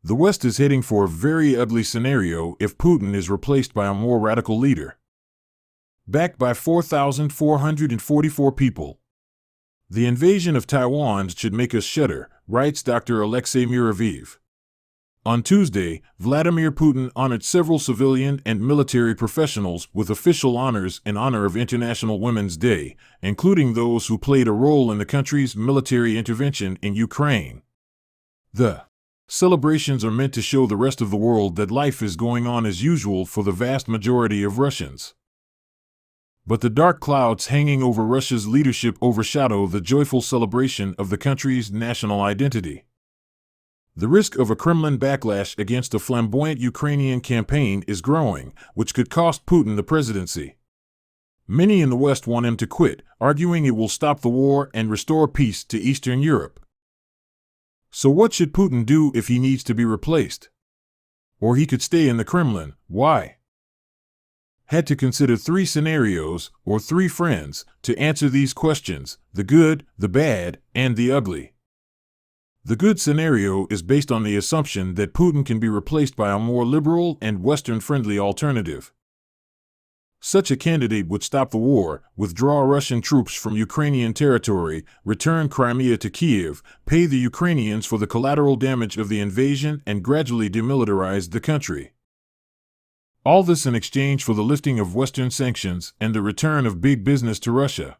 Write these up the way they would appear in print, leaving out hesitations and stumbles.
The West is heading for a very ugly scenario if Putin is replaced by a more radical leader. Backed by 4,444 people. The invasion of Taiwan should make us shudder, writes Dr. Alexei Muraviv. On Tuesday, Vladimir Putin honored several civilian and military professionals with official honors in honor of International Women's Day, including those who played a role in the country's military intervention in Ukraine. The celebrations are meant to show the rest of the world that life is going on as usual for the vast majority of Russians. But the dark clouds hanging over Russia's leadership overshadow the joyful celebration of the country's national identity. The risk of a Kremlin backlash against a flamboyant Ukrainian campaign is growing, which could cost Putin the presidency. Many in the West want him to quit, arguing it will stop the war and restore peace to Eastern Europe. So what should Putin do if he needs to be replaced? Or he could stay in the Kremlin. Why? Had to consider three scenarios, or three friends, to answer these questions: the good, the bad, and the ugly. The good scenario is based on the assumption that Putin can be replaced by a more liberal and Western-friendly alternative. Such a candidate would stop the war, withdraw Russian troops from Ukrainian territory, return Crimea to Kiev, pay the Ukrainians for the collateral damage of the invasion, and gradually demilitarize the country. All this in exchange for the lifting of Western sanctions and the return of big business to Russia.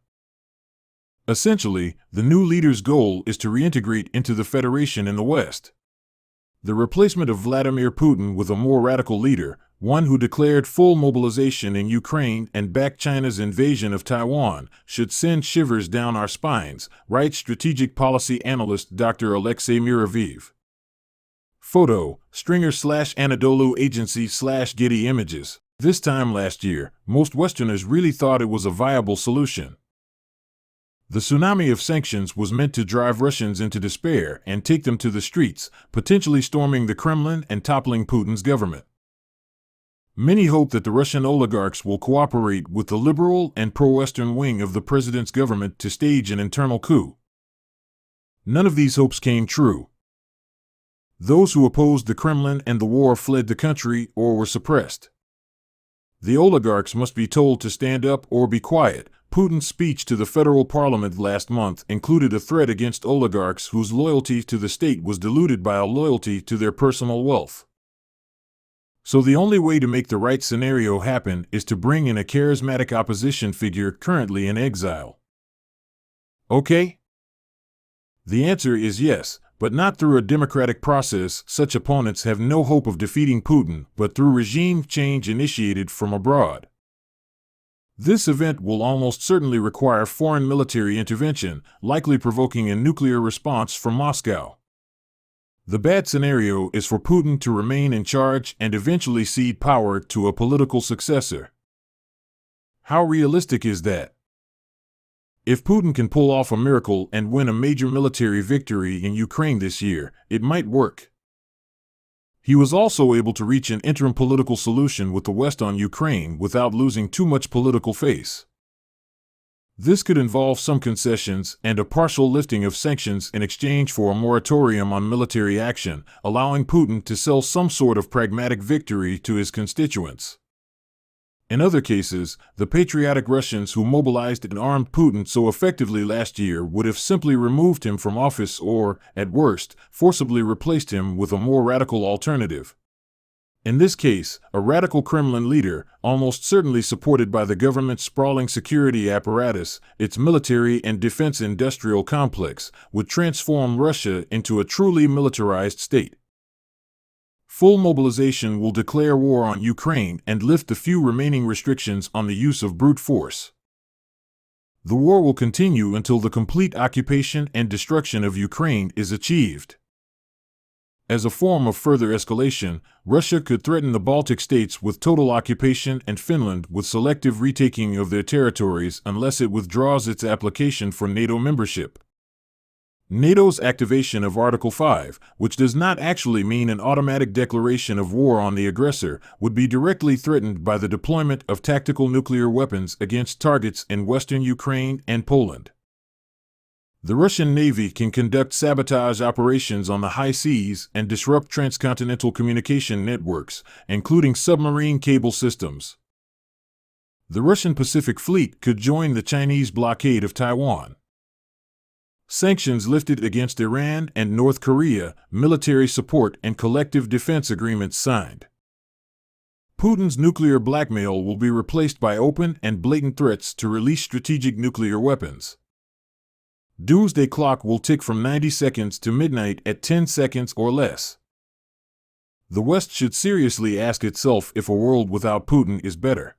Essentially, the new leader's goal is to reintegrate into the Federation in the West. The replacement of Vladimir Putin with a more radical leader, one who declared full mobilization in Ukraine and backed China's invasion of Taiwan, should send shivers down our spines, writes strategic policy analyst Dr. Alexei Muraviv. Photo, Stringer/Anadolu Agency/Getty Images. This time last year, most Westerners really thought it was a viable solution. The tsunami of sanctions was meant to drive Russians into despair and take them to the streets, potentially storming the Kremlin and toppling Putin's government. Many hope that the Russian oligarchs will cooperate with the liberal and pro-Western wing of the president's government to stage an internal coup. None of these hopes came true. Those who opposed the Kremlin and the war fled the country or were suppressed. The oligarchs must be told to stand up or be quiet. Putin's speech to the federal parliament last month included a threat against oligarchs whose loyalty to the state was diluted by a loyalty to their personal wealth. So the only way to make the right scenario happen is to bring in a charismatic opposition figure currently in exile. Okay? The answer is yes, but not through a democratic process. Such opponents have no hope of defeating Putin, but through regime change initiated from abroad. This event will almost certainly require foreign military intervention, likely provoking a nuclear response from Moscow. The bad scenario is for Putin to remain in charge and eventually cede power to a political successor. How realistic is that? If Putin can pull off a miracle and win a major military victory in Ukraine this year, it might work. He was also able to reach an interim political solution with the West on Ukraine without losing too much political face. This could involve some concessions and a partial lifting of sanctions in exchange for a moratorium on military action, allowing Putin to sell some sort of pragmatic victory to his constituents. In other cases, the patriotic Russians who mobilized and armed Putin so effectively last year would have simply removed him from office or, at worst, forcibly replaced him with a more radical alternative. In this case, a radical Kremlin leader, almost certainly supported by the government's sprawling security apparatus, its military and defense industrial complex, would transform Russia into a truly militarized state. Full mobilization will declare war on Ukraine and lift the few remaining restrictions on the use of brute force. The war will continue until the complete occupation and destruction of Ukraine is achieved. As a form of further escalation, Russia could threaten the Baltic states with total occupation and Finland with selective retaking of their territories unless it withdraws its application for NATO membership. NATO's activation of Article 5, which does not actually mean an automatic declaration of war on the aggressor, would be directly threatened by the deployment of tactical nuclear weapons against targets in western Ukraine and Poland. The Russian Navy can conduct sabotage operations on the high seas and disrupt transcontinental communication networks, including submarine cable systems. The Russian Pacific Fleet could join the Chinese blockade of Taiwan. Sanctions lifted against Iran and North Korea, military support and collective defense agreements signed. Putin's nuclear blackmail will be replaced by open and blatant threats to release strategic nuclear weapons. Doomsday clock will tick from 90 seconds to midnight at 10 seconds or less. The West should seriously ask itself if a world without Putin is better.